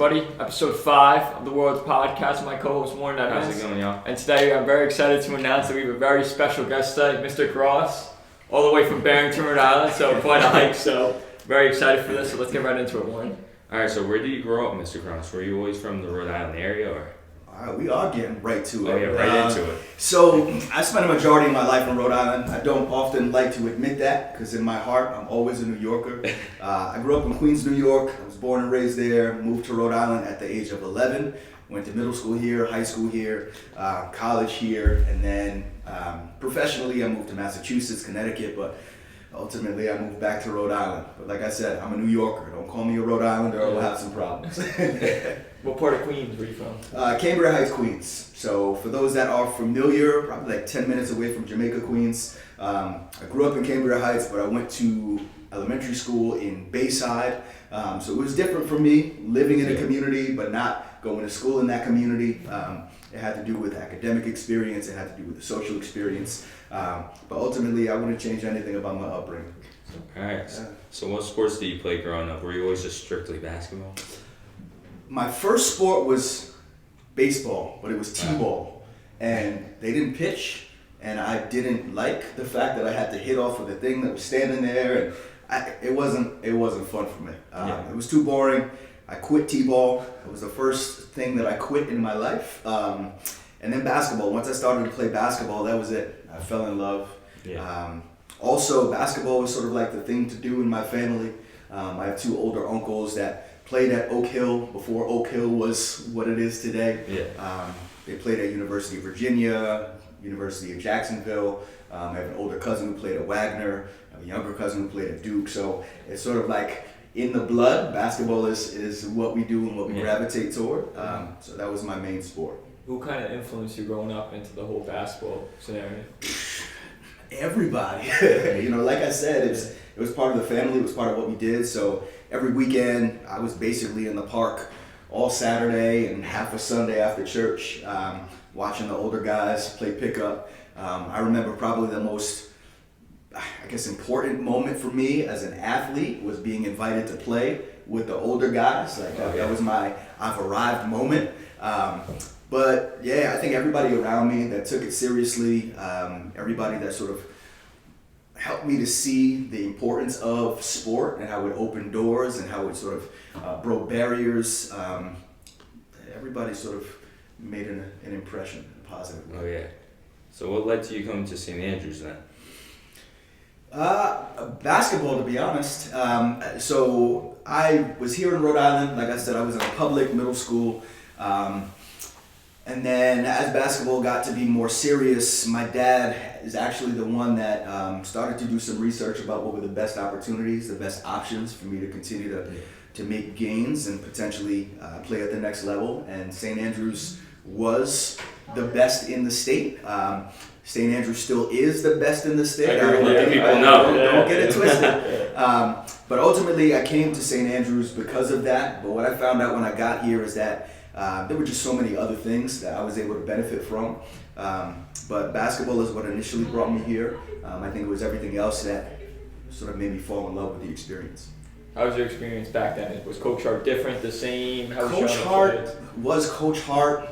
everybody. Episode 5 of the World's Podcast with my co-host Warren Evans. How's it going, y'all? And today I'm very excited to announce that we have a very special guest today, Mr. Cross, all the way from Barrington, Rhode Island, so quite a hike, so very excited for this, so let's get right into it, Warren. Alright, so where did you grow up, Mr. Cross? Were you always from the Rhode Island area, or? We are getting right to it. Oh yeah, right into it. So I spent a majority of my life in Rhode Island. I don't often like to admit that because in my heart I'm always a New Yorker. I grew up in Queens, New York. I was born and raised there. Moved to Rhode Island at the age of 11. Went to middle school here, high school here, college here, and then professionally I moved to Massachusetts, Connecticut, but ultimately I moved back to Rhode Island. But like I said, I'm a New Yorker. Don't call me a Rhode Islander or we'll have some problems. What part of Queens were you from? Cambria Heights, Queens. So for those that are familiar, probably like 10 minutes away from Jamaica, Queens. I grew up in Cambria Heights, but I went to elementary school in Bayside. So it was different for me, living in a community, but not going to school in that community. It had to do with academic experience, it had to do with the social experience. But ultimately, I wouldn't change anything about my upbringing. Alright, so what sports did you play growing up? Were you always just strictly basketball? My first sport was baseball, but it was t-ball. And they didn't pitch, and I didn't like the fact that I had to hit off of the thing that was standing there. And it wasn't fun for me. It was too boring. I quit t-ball. It was the first thing that I quit in my life. And then basketball. Once I started to play basketball, that was it. I fell in love. Yeah. Also, basketball was sort of like the thing to do in my family. I have two older uncles that played at Oak Hill before Oak Hill was what it is today. Yeah. They played at University of Virginia, University of Jacksonville. I have an older cousin who played at Wagner. I have a younger cousin who played at Duke. So it's sort of like in the blood. Basketball is what we do and what we gravitate toward. So that was my main sport. Who kind of influenced you growing up into the whole basketball scenario? Everybody. Like I said, it was part of the family. It was part of what we did. So every weekend, I was basically in the park all Saturday and half a Sunday after church, watching the older guys play pickup. I remember probably the most, important moment for me as an athlete was being invited to play with the older guys. That was my I've arrived moment. But yeah, I think everybody around me that took it seriously, everybody that sort of helped me to see the importance of sport and how it opened doors and how it sort of broke barriers. Everybody sort of made an impression, a positive way. Oh yeah. So what led to you coming to St. Andrews then? Basketball, to be honest. So I was here in Rhode Island. Like I said, I was in a public middle school. And then as basketball got to be more serious, my dad is actually the one that started to do some research about what were the best opportunities, the best options for me to continue to make gains and potentially play at the next level. And St. Andrews was the best in the state. St. Andrews still is the best in the state. Don't get it twisted. But ultimately, I came to St. Andrews because of that. But what I found out when I got here is that there were just so many other things that I was able to benefit from. But basketball is what initially brought me here. I think it was everything else that sort of made me fall in love with the experience. How was your experience back then? Was Coach Hart different, the same? Coach Hart was Coach Hart.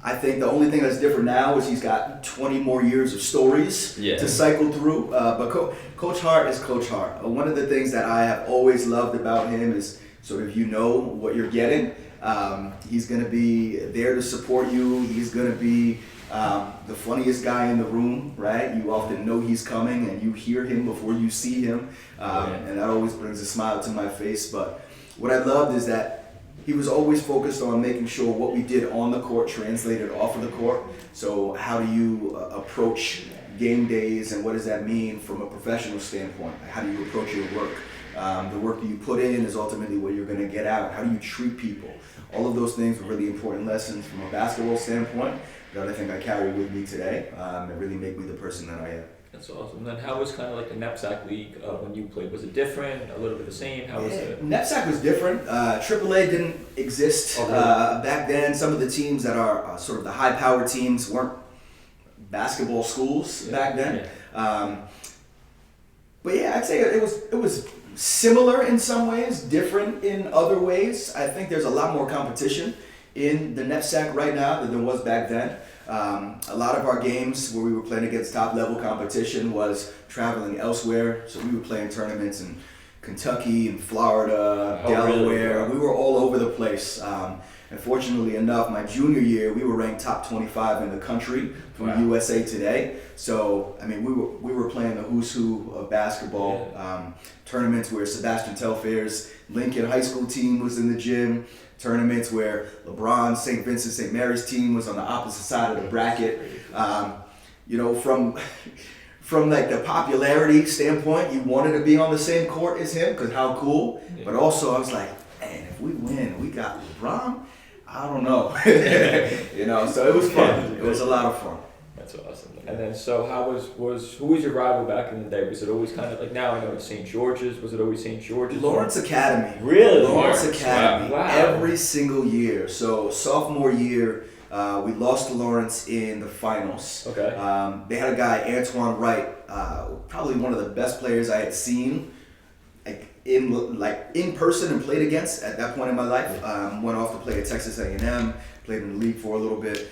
I think the only thing that's different now is he's got 20 more years of stories to cycle through. But Coach Hart is Coach Hart. One of the things that I have always loved about him is sort of what you're getting. He's going to be there to support you. He's going to be the funniest guy in the room, right? You often know he's coming and you hear him before you see him. And that always brings a smile to my face. But what I loved is that he was always focused on making sure what we did on the court translated off of the court. So how do you approach game days and what does that mean from a professional standpoint? How do you approach your work? The work that you put in is ultimately what you're going to get out. How do you treat people? All of those things were really important lessons from a basketball standpoint that I think I carry with me today. That really make me the person that I am. That's awesome. And then how was kind of like the NEPSAC league when you played? Was it different? A little bit the same? How was it? NEPSAC was different. AAA didn't exist back then. Some of the teams that are sort of the high-powered teams weren't basketball schools back then. But yeah, I'd say it was similar in some ways, different in other ways. I think there's a lot more competition in the NEPSAC right now than there was back then. A lot of our games where we were playing against top level competition was traveling elsewhere. So we were playing tournaments in Kentucky and Florida, Delaware. Really? We were all over the place. And fortunately enough, my junior year, we were ranked top 25 in the country from USA Today. So, I mean, we were playing the who's who of basketball. Tournaments where Sebastian Telfair's Lincoln High School team was in the gym. Tournaments where LeBron's St. Vincent St. Mary's team was on the opposite side of the bracket. You know, from like the popularity standpoint, you wanted to be on the same court as him because how cool. Yeah. But also I was like, man, if we win, we got LeBron. I don't know. You know, so it was fun. It was a lot of fun. That's awesome. And then, so how who was your rival back in the day? Was it always kind of like, now I know it's St. George's. Was it always St. George's? Lawrence Academy. Really? Lawrence Academy. Wow. Every single year. So sophomore year, we lost to Lawrence in the finals. Okay. They had a guy, Antoine Wright, probably one of the best players I had seen in person and played against at that point in my life. Went off to play at Texas A&M, played in the league for a little bit.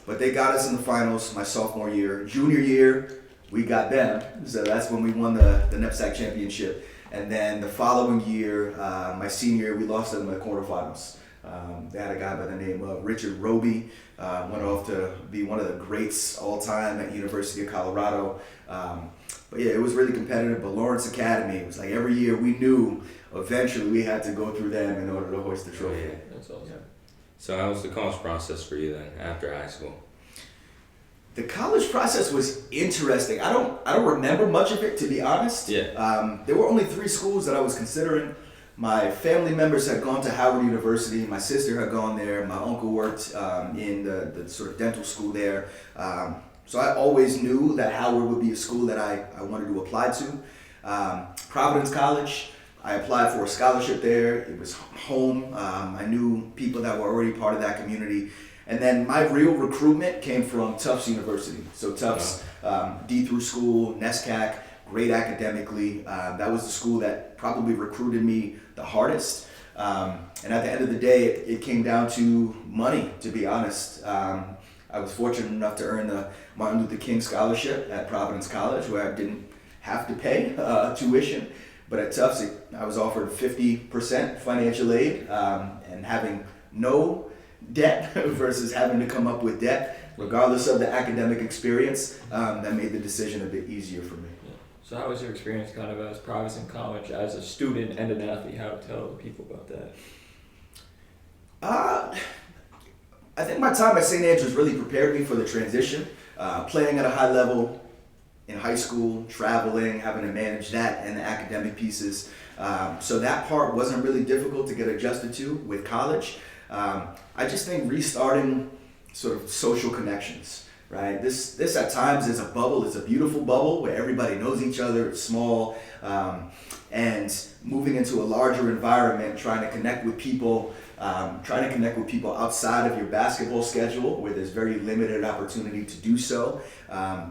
But they got us in the finals my sophomore year. Junior year, we got them. So that's when we won the NEPSAC championship. And then the following year, my senior year, we lost them in the quarterfinals. They had a guy by the name of Richard Roby, went off to be one of the greats all time at University of Colorado. But yeah, it was really competitive. But Lawrence Academy, it was like every year we knew eventually we had to go through them in order to hoist the trophy. Yeah, that's awesome. Yeah. So how was the college process for you then after high school? The college process was interesting. I don't remember much of it, to be honest. Yeah. There were only 3 schools that I was considering. My family members had gone to Howard University. My sister had gone there. My uncle worked in the sort of dental school there. So I always knew that Howard would be a school that I wanted to apply to. Providence College, I applied for a scholarship there. It was home. I knew people that were already part of that community. And then my real recruitment came from Tufts University. So Tufts, D through school, NESCAC, great academically. That was the school that probably recruited me the hardest. And at the end of the day, it came down to money, to be honest. I was fortunate enough to earn the Martin Luther King Scholarship at Providence College, where I didn't have to pay tuition. But at Tufts, I was offered 50% financial aid, and having no debt versus having to come up with debt, regardless of the academic experience, that made the decision a bit easier for me. Yeah. So how was your experience kind of as Providence College, as a student and an athlete? How to tell people about that? I think my time at St. Andrews really prepared me for the transition. Playing at a high level in high school, traveling, having to manage that and the academic pieces. So that part wasn't really difficult to get adjusted to with college. I just think restarting sort of social connections, right? This at times is a bubble. It's a beautiful bubble where everybody knows each other. It's small. And moving into a larger environment, trying to connect with people outside of your basketball schedule where there's very limited opportunity to do so.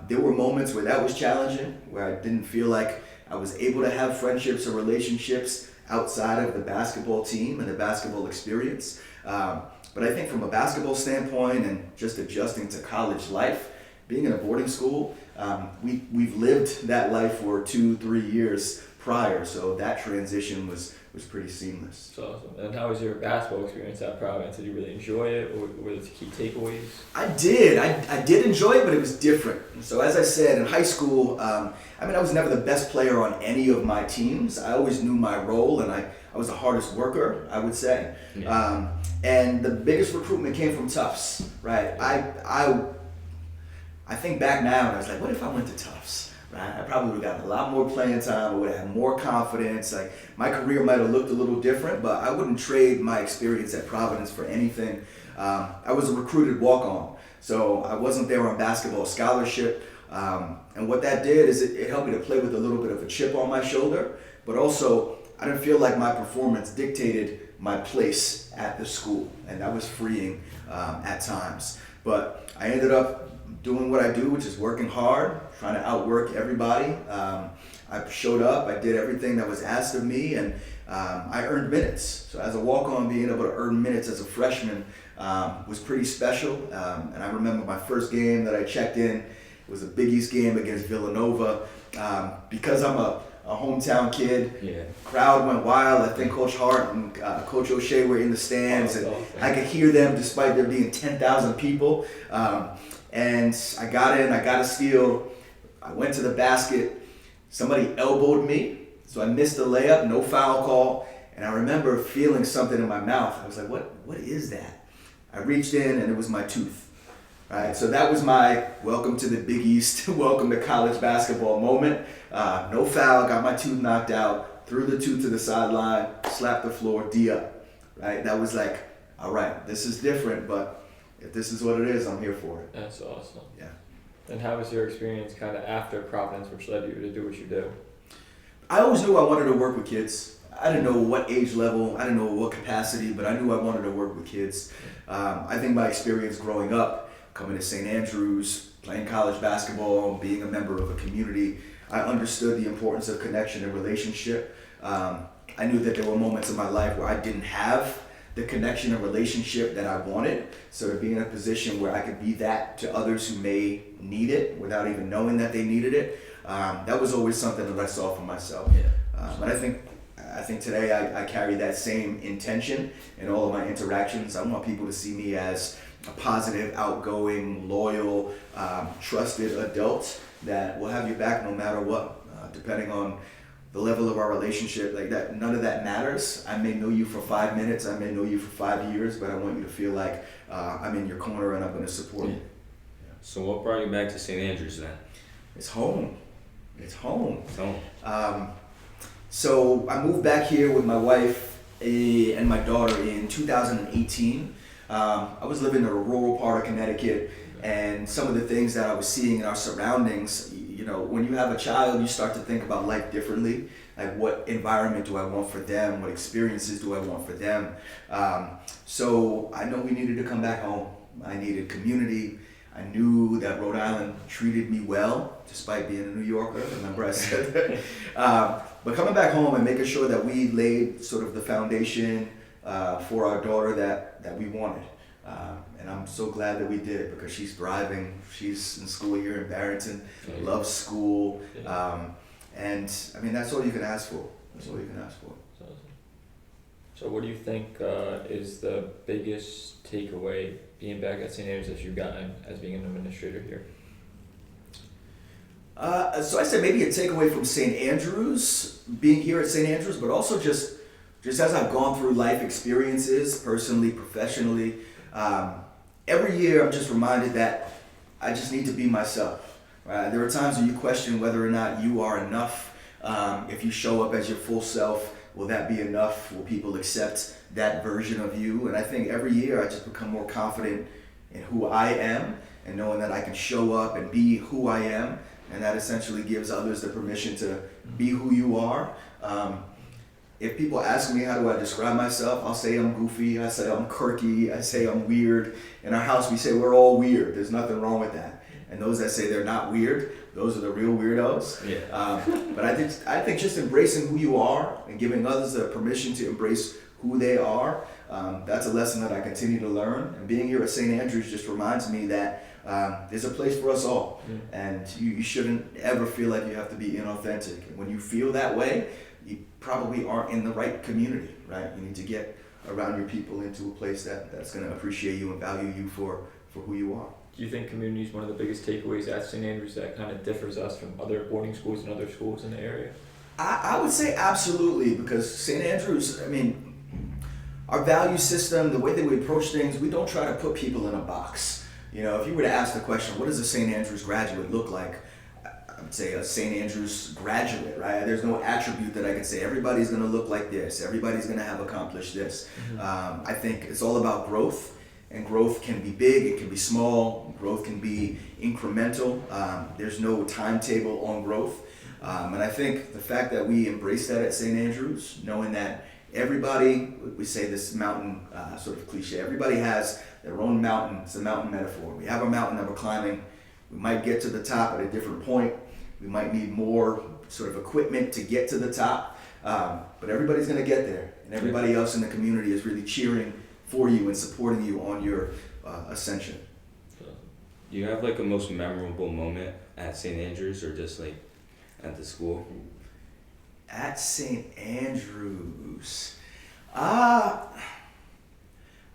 There were moments where that was challenging, where I didn't feel like I was able to have friendships or relationships outside of the basketball team and the basketball experience. But I think from a basketball standpoint and just adjusting to college life, being in a boarding school, we've lived that life for 2-3 years prior, so that transition was pretty seamless. That's awesome. And how was your basketball experience at Providence? Did you really enjoy it, or were there key takeaways? I did. I did enjoy it, but it was different. So as I said, in high school, I was never the best player on any of my teams. I always knew my role, and I was the hardest worker, I would say. Yeah. And the biggest recruitment came from Tufts, right? I think back now, and I was like, what if I went to Tufts? Right? I probably would have gotten a lot more playing time. I would have had more confidence. Like, my career might have looked a little different, but I wouldn't trade my experience at Providence for anything. I was a recruited walk-on, so I wasn't there on basketball scholarship. And what that did is it helped me to play with a little bit of a chip on my shoulder, but also I didn't feel like my performance dictated my place at the school, and that was freeing at times. But I ended up doing what I do, which is working hard, trying to outwork everybody. I showed up, I did everything that was asked of me, and I earned minutes. So as a walk-on, being able to earn minutes as a freshman was pretty special. And I remember my first game that I checked in, it was a Big East game against Villanova. Because I'm a hometown kid, crowd went wild. I think Coach Hart and Coach O'Shea were in the stands, and I could hear them despite there being 10,000 people. And I got in, I got a steal, I went to the basket, somebody elbowed me, so I missed the layup, no foul call, and I remember feeling something in my mouth. I was like, what is that? I reached in and it was my tooth. Right, so that was my welcome to the Big East, welcome to college basketball moment. No foul, got my tooth knocked out, threw the tooth to the sideline, slapped the floor, D up. Right, that was like, all right, this is different, but if this is what it is, I'm here for it. That's awesome. Yeah. And how was your experience kind of after Providence, which led you to do what you do? I always knew I wanted to work with kids. I didn't know what age level, I didn't know what capacity, but I knew I wanted to work with kids. I think my experience growing up, coming to St. Andrews, playing college basketball, being a member of a community, I understood the importance of connection and relationship. I knew that there were moments in my life where I didn't have the connection and relationship that I wanted. So to be in a position where I could be that to others who may need it without even knowing that they needed it, that was always something that I saw for myself. But I think today I carry that same intention in all of my interactions. I want people to see me as a positive, outgoing, loyal, trusted adult that will have your back no matter what, depending on the level of our relationship. Like that, none of that matters. I may know you for 5 minutes, I may know you for 5 years, but I want you to feel like I'm in your corner and I'm going to support you. So what brought you back to St. Andrews then? It's home. It's home. It's home. So I moved back here with my wife and my daughter in 2018. I was living in a rural part of Connecticut, and some of the things that I was seeing in our surroundings, you know, when you have a child, you start to think about life differently. Like, what environment do I want for them? What experiences do I want for them? So I know we needed to come back home. I needed community. I knew that Rhode Island treated me well, despite being a New Yorker. Remember I said that. But coming back home and making sure that we laid sort of the foundation for our daughter that we wanted. And I'm so glad that we did, because she's thriving. She's in school here in Barrington, loves school. And I mean, that's all you can ask for. That's all you can ask for. So what do you think is the biggest takeaway being back at St. Andrews that you've gotten as being an administrator here? So I said maybe a takeaway from St. Andrews, being here at St. Andrews, but also just as I've gone through life experiences, personally, professionally, every year I'm just reminded that I just need to be myself. Right? There are times when you question whether or not you are enough. If you show up as your full self, will that be enough? Will people accept that version of you? And I think every year I just become more confident in who I am, and knowing that I can show up and be who I am, and that essentially gives others the permission to be who you are. If people ask me how do I describe myself, I'll say I'm goofy, I say I'm quirky, I say I'm weird. In our house we say we're all weird. There's nothing wrong with that. And those that say they're not weird, those are the real weirdos. But I think just embracing who you are and giving others the permission to embrace who they are, that's a lesson that I continue to learn. And being here at St. Andrews just reminds me that there's a place for us all. And you shouldn't ever feel like you have to be inauthentic. And when you feel that way, you probably aren't in the right community, right? You need to get around your people into a place that's going to appreciate you and value you for who you are. Do you think community is one of the biggest takeaways at St. Andrews that kind of differs us from other boarding schools and other schools in the area? I would say absolutely, because St. Andrews, I mean, our value system, the way that we approach things, we don't try to put people in a box. You know, if you were to ask the question, what does a St. Andrews graduate look like? I would say a St. Andrews graduate, right? There's no attribute that I could say everybody's going to look like this, everybody's going to have accomplished this. I think it's all about growth, and growth can be big, it can be small, growth can be incremental. There's no timetable on growth. And I think the fact that we embrace that at St. Andrews, knowing that everybody, we say this mountain sort of cliche, everybody has their own mountain. It's a mountain metaphor. We have a mountain that we're climbing. We might get to the top at a different point. We might need more sort of equipment to get to the top, but everybody's going to get there, and everybody else in the community is really cheering for you and supporting you on your ascension. You have like a most memorable moment at St. Andrews or just like at the school? At St. Andrews, I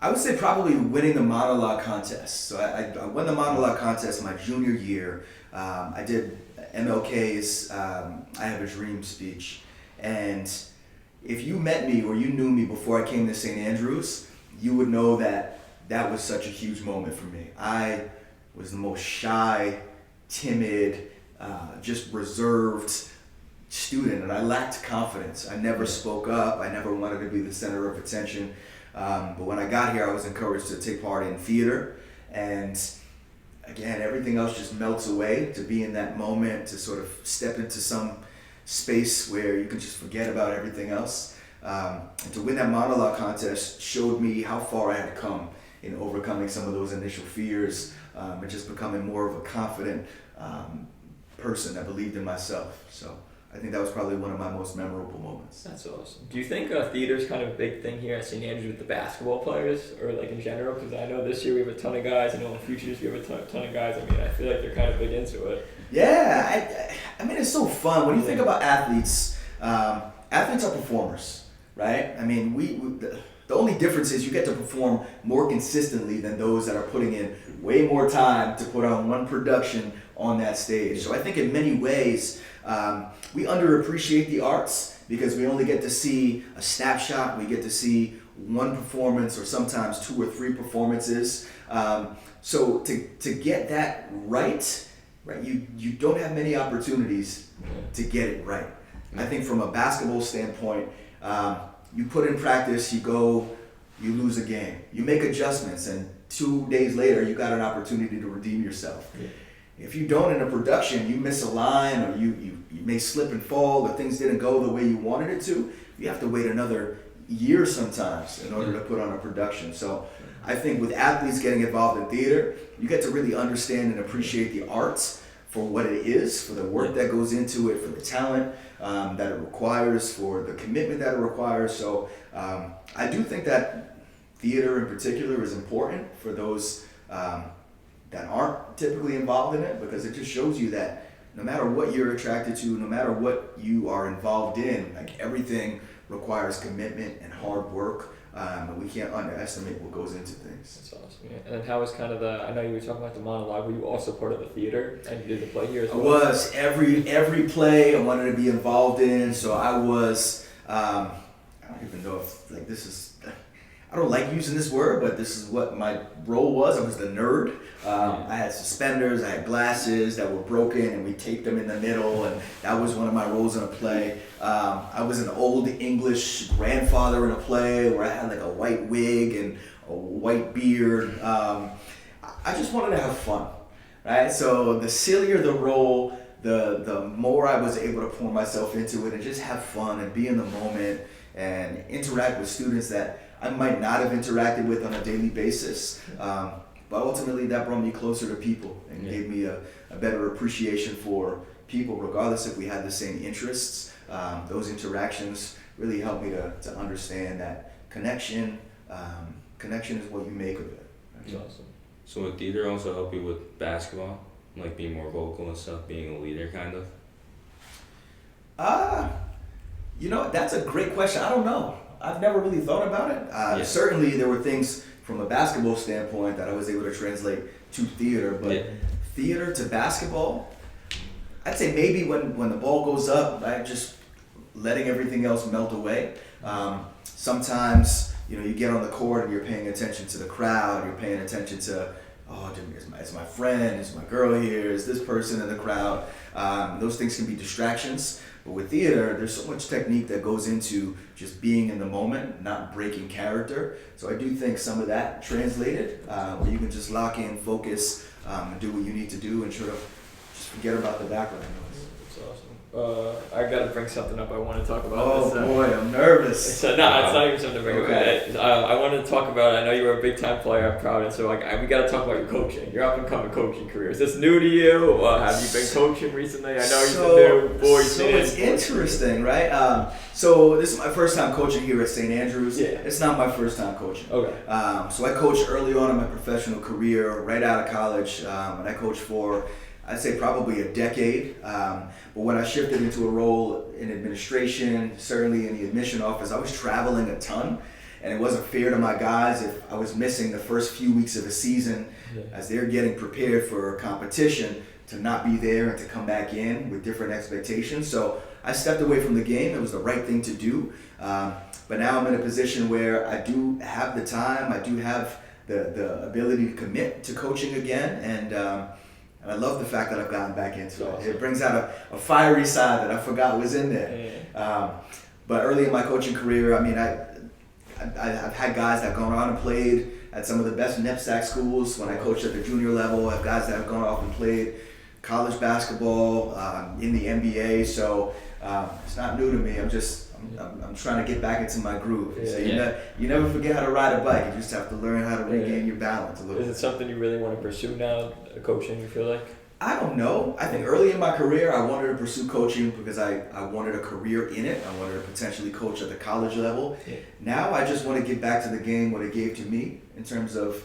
would say probably winning the monologue contest. So I won the monologue contest my junior year. I did MLK's I Have a Dream speech. And if you met me or you knew me before I came to St. Andrews, you would know that that was such a huge moment for me. I was the most shy, timid, just reserved student, and I lacked confidence. I never spoke up. I never wanted to be the center of attention. But when I got here, I was encouraged to take part in theater, and again, everything else just melts away to be in that moment, to sort of step into some space where you can just forget about everything else. And to win that monologue contest showed me how far I had come in overcoming some of those initial fears, and just becoming more of a confident person that believed in myself. So I think that was probably one of my most memorable moments. That's awesome. Do you think theater's kind of a big thing here at St. Andrews with the basketball players, or like in general? Because I know this year we have a ton of guys. I know in the future years we have a ton of guys. I mean, I feel like they're kind of big into it. Yeah, I mean, it's so fun. When you think about athletes, athletes are performers, right? I mean, the only difference is you get to perform more consistently than those that are putting in way more time to put on one production on that stage. So I think in many ways, we underappreciate the arts because we only get to see a snapshot. We get to see one performance or sometimes 2 or 3 performances. So to get that right, you don't have many opportunities to get it right. I think from a basketball standpoint, you put in practice, you go, you lose a game. You make adjustments, and 2 days later, you got an opportunity to redeem yourself. Yeah. If you don't in a production, you miss a line, or you may slip and fall, or things didn't go the way you wanted it to, you have to wait another year sometimes in order to put on a production. So I think with athletes getting involved in theater, you get to really understand and appreciate the arts for what it is, for the work that goes into it, for the talent that it requires, for the commitment that it requires. So I do think that theater in particular is important for those that aren't typically involved in it, because it just shows you that no matter what you're attracted to, no matter what you are involved in, like everything requires commitment and hard work. And we can't underestimate what goes into things. That's awesome. Yeah. And then how was kind of I know you were talking about the monologue, were you also part of the theater and you did the play here as well? I was. Every play I wanted to be involved in, so I was, I don't even know if this is, I don't like using this word, but this is what my role was. I was the nerd. I had suspenders, I had glasses that were broken, and we taped them in the middle, and that was one of my roles in a play. I was an old English grandfather in a play where I had like a white wig and a white beard. I just wanted to have fun, right? So the sillier the role, the more I was able to pour myself into it and just have fun and be in the moment and interact with students that I might not have interacted with on a daily basis. But ultimately that brought me closer to people and gave me a better appreciation for people, regardless if we had the same interests. Those interactions really helped me to understand that connection is what you make of it. That's awesome. So would theater also help you with basketball? Like being more vocal and stuff, being a leader kind of? That's a great question. I don't know. I've never really thought about it. Certainly there were things from a basketball standpoint that I was able to translate to theater, but theater to basketball, I'd say maybe when the ball goes up, right, just letting everything else melt away. Sometimes, you get on the court and you're paying attention to the crowd, you're paying attention to, is my friend, is my girl here, is this person in the crowd? Those things can be distractions. But with theater, there's so much technique that goes into just being in the moment, not breaking character. So I do think some of that translated, where you can just lock in, focus, and do what you need to do and sort of just forget about the background noise. That's awesome. I gotta bring something up. I want to talk about Oh this. boy, I'm nervous. So, no, it's not even something to bring Okay. up. I wanted to talk about. I know you were a big time player. I'm proud, and so we got to talk about your coaching. Your up and coming coaching career. Is this new to you? Have you been coaching recently? I know you've been new. Boys, so it's interesting, right? So this is my first time coaching here at St. Andrews. Yeah. It's not my first time coaching. Okay. So I coached early on in my professional career, right out of college, and I coached for, I'd say, probably a decade. But when I shifted into a role in administration, certainly in the admission office, I was traveling a ton, and it wasn't fair to my guys if I was missing the first few weeks of a season as they're getting prepared for a competition to not be there and to come back in with different expectations. So I stepped away from the game. It was the right thing to do. But now I'm in a position where I do have the time. I do have the ability to commit to coaching again, and I love the fact that I've gotten back into it. It brings out a fiery side that I forgot was in there. But early in my coaching career, I mean, I've had guys that have gone on and played at some of the best NEPSAC schools. When I coached at the junior level, I have guys that have gone off and played college basketball, in the NBA. So it's not new to me. I'm trying to get back into my groove. So you never forget how to ride a bike. You just have to learn how to regain your balance a little bit. Is it something you really want to pursue now, coaching, you feel like? I don't know. I think early in my career, I wanted to pursue coaching because I wanted a career in it. I wanted to potentially coach at the college level. Now I just want to get back to the game, what it gave to me in terms of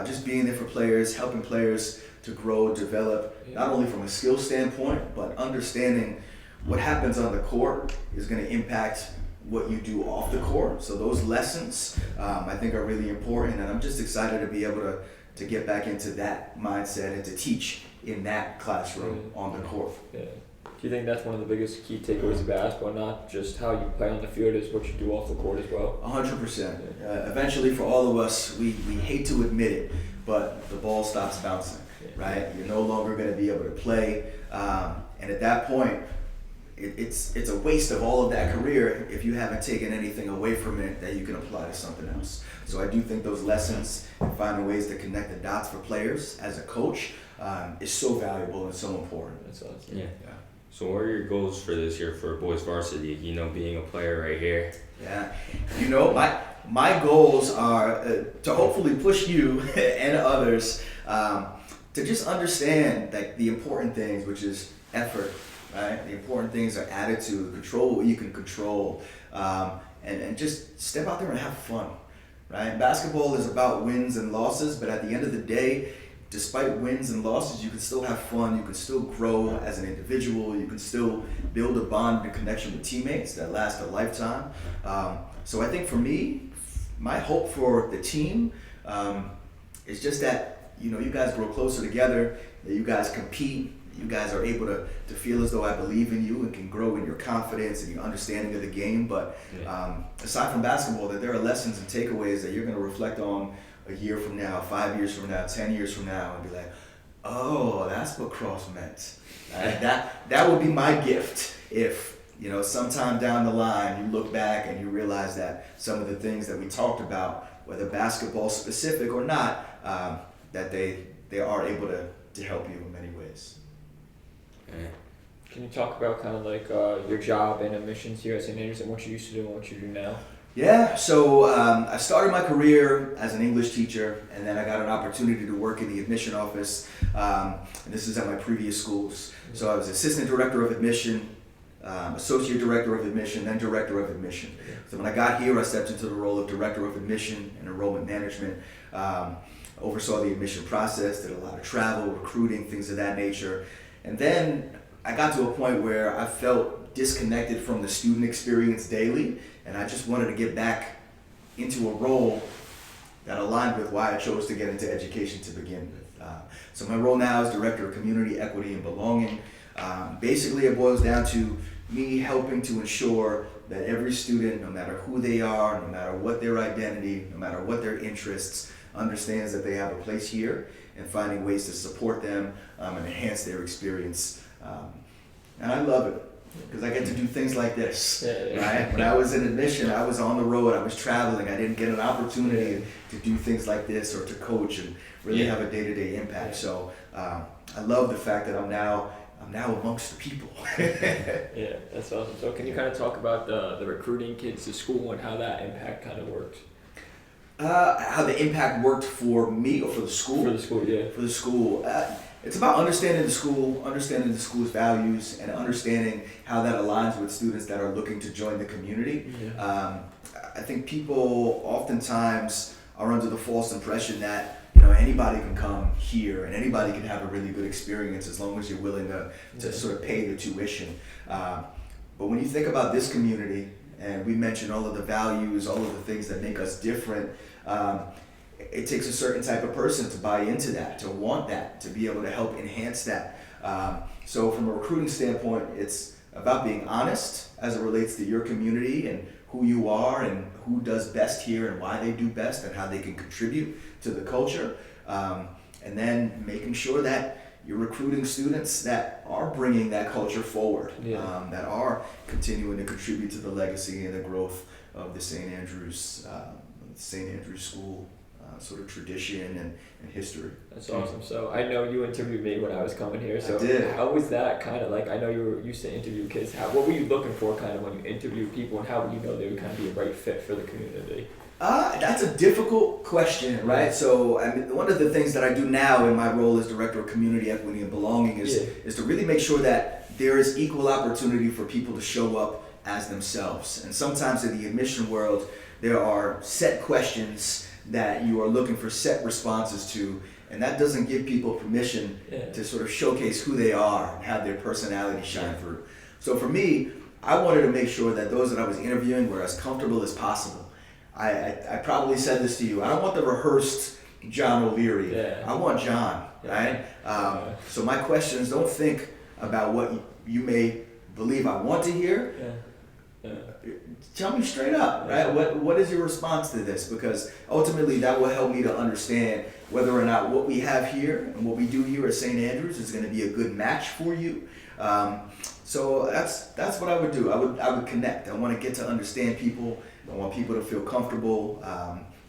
just being there for players, helping players to grow, develop, not only from a skill standpoint, but understanding what happens on the court is going to impact what you do off the court. So those lessons, I think, are really important, and I'm just excited to be able to get back into that mindset and to teach in that classroom on the court. Yeah. Do you think that's one of the biggest key takeaways of basketball, not just how you play on the field, is what you do off the court as well? 100%. Eventually, for all of us, we hate to admit it, but the ball stops bouncing, right? You're no longer going to be able to play, and at that point, it's a waste of all of that career if you haven't taken anything away from it that you can apply to something else. So I do think those lessons and finding ways to connect the dots for players as a coach is so valuable and so important. That's awesome. Yeah. So what are your goals for this year for boys varsity? Being a player right here. Yeah. My goals are to hopefully push you and others to just understand the important things, which is effort. Right? The important things are attitude, control what you can control, and just step out there and have fun. Right? Basketball is about wins and losses, but at the end of the day, despite wins and losses, you can still have fun, you can still grow as an individual, you can still build a bond and a connection with teammates that last a lifetime. So I think for me, my hope for the team is just that you guys grow closer together, that you guys compete, you guys are able to feel as though I believe in you and can grow in your confidence and your understanding of the game. But aside from basketball, that there are lessons and takeaways that you're going to reflect on a year from now, 5 years from now, 10 years from now, and be like, oh, that's what cross meant. That would be my gift if, sometime down the line you look back and you realize that some of the things that we talked about, whether basketball specific or not, that they are able to help you in many ways. Can you talk about kind of like your job and admissions here at St. Andrews and what you used to do and what you do now? Yeah, so I started my career as an English teacher, and then I got an opportunity to work in the admission office, and this is at my previous schools. So I was assistant director of admission, associate director of admission, then director of admission. So when I got here, I stepped into the role of director of admission and enrollment management, oversaw the admission process, did a lot of travel, recruiting, things of that nature. And then I got to a point where I felt disconnected from the student experience daily, and I just wanted to get back into a role that aligned with why I chose to get into education to begin with. So my role now is Director of Community Equity and Belonging. Basically, it boils down to me helping to ensure that every student, no matter who they are, no matter what their identity, no matter what their interests, understands that they have a place here, and finding ways to support them and enhance their experience. And I love it because I get to do things like this. Right? When I was in admission, I was on the road, I was traveling, I didn't get an opportunity to do things like this or to coach and really have a day-to-day impact. So I love the fact that I'm now I'm now amongst the people. Yeah, that's awesome. So can you kind of talk about the recruiting kids to school and how that impact kind of works? How the impact worked for me or for the school? For the school, yeah. For the school. It's about understanding the school's values, and understanding how that aligns with students that are looking to join the community. Yeah. I think people oftentimes are under the false impression that anybody can come here and anybody can have a really good experience as long as you're willing to sort of pay the tuition. But when you think about this community, and we mentioned all of the values, all of the things that make us different, it takes a certain type of person to buy into that, to want that, to be able to help enhance that. So from a recruiting standpoint, it's about being honest as it relates to your community and who you are and who does best here and why they do best and how they can contribute to the culture. And then making sure that you're recruiting students that are bringing that culture forward, that are continuing to contribute to the legacy and the growth of the St. Andrews School sort of tradition and history. That's awesome. So I know you interviewed me when I was coming here. So I did. How was that kind of like? I know you were used to interview kids. What were you looking for kind of when you interview people, and how would you know they would kind of be a right fit for the community? That's a difficult question, right? So, I mean, one of the things that I do now in my role as Director of Community Equity and Belonging is to really make sure that there is equal opportunity for people to show up as themselves. And sometimes in the admission world, there are set questions that you are looking for set responses to, and that doesn't give people permission to sort of showcase who they are and have their personality shine through. So for me, I wanted to make sure that those that I was interviewing were as comfortable as possible. I probably said this to you. I don't want the rehearsed John O'Leary. I want John, right? So my questions, don't think about what you may believe I want to hear. Tell me straight up, right? What is your response to this? Because ultimately that will help me to understand whether or not what we have here and what we do here at St. Andrews is going to be a good match for you. So that's what I would do. I would connect. I want to get to understand people. I want people to feel comfortable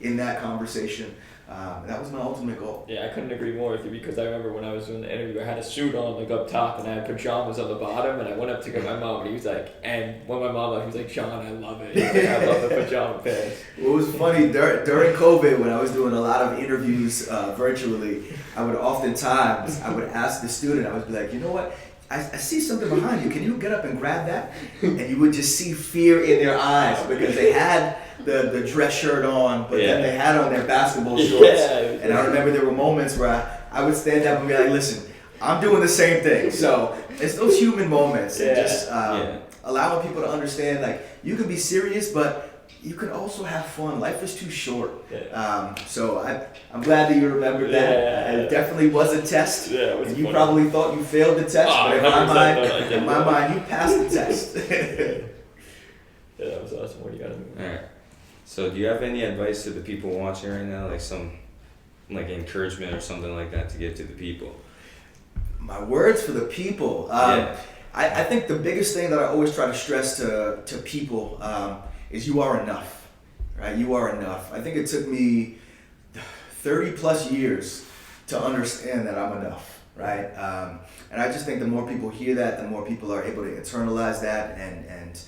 in that conversation. That was my ultimate goal. Yeah, I couldn't agree more with you, because I remember when I was doing the interview, I had a suit on like up top and I had pajamas on the bottom, and I went up to get my mom and he was like, and when my mom left, he was like, Sean, I love it. He's like, I love the pajama pants. It was funny, during COVID, when I was doing a lot of interviews virtually, I would ask the student, I would be like, you know what? I see something behind you. Can you get up and grab that? And you would just see fear in their eyes, because they had the dress shirt on, but then they had on their basketball shorts. And I remember there were moments where I would stand up and be like, listen, I'm doing the same thing. So it's those human moments. And just allowing people to understand, like, you can be serious, but you can also have fun. Life is too short. So I'm glad that you remembered that. It definitely was a test. And you probably thought you failed the test, but in my mind, you passed the test. That was awesome. What do you got to do? All right. So do you have any advice to the people watching right now, like some encouragement or something like that to give to the people? My words for the people. I think the biggest thing that I always try to stress to people is you are enough, right? You are enough. I think it took me 30 plus years to understand that I'm enough, right? And I just think the more people hear that, the more people are able to internalize that and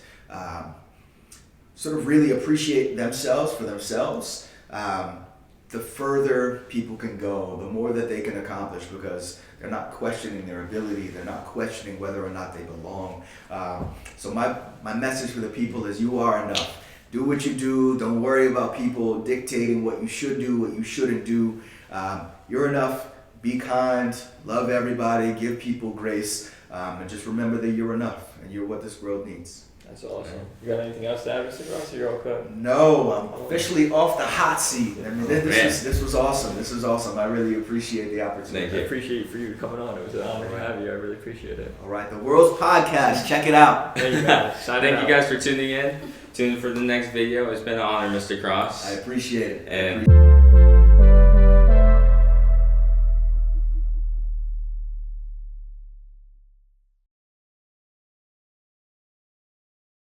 sort of really appreciate themselves for themselves. The further people can go, the more that they can accomplish, because they're not questioning their ability, they're not questioning whether or not they belong. So my message for the people is you are enough. Do what you do, don't worry about people dictating what you should do, what you shouldn't do. You're enough, be kind, love everybody, give people grace, and just remember that you're enough, and you're what this world needs. That's awesome. You got anything else to add, Mr. Gross? You're okay? No, I'm officially off the hot seat. I mean, this was awesome. This was awesome. I really appreciate the opportunity. I appreciate for you coming on. It was an honor to have you. I really appreciate it. All right, the World's Podcast. Check it out. There you go. Thank you guys for tuning in. Tune in for the next video. It's been an honor, Mr. Cross. I appreciate it. And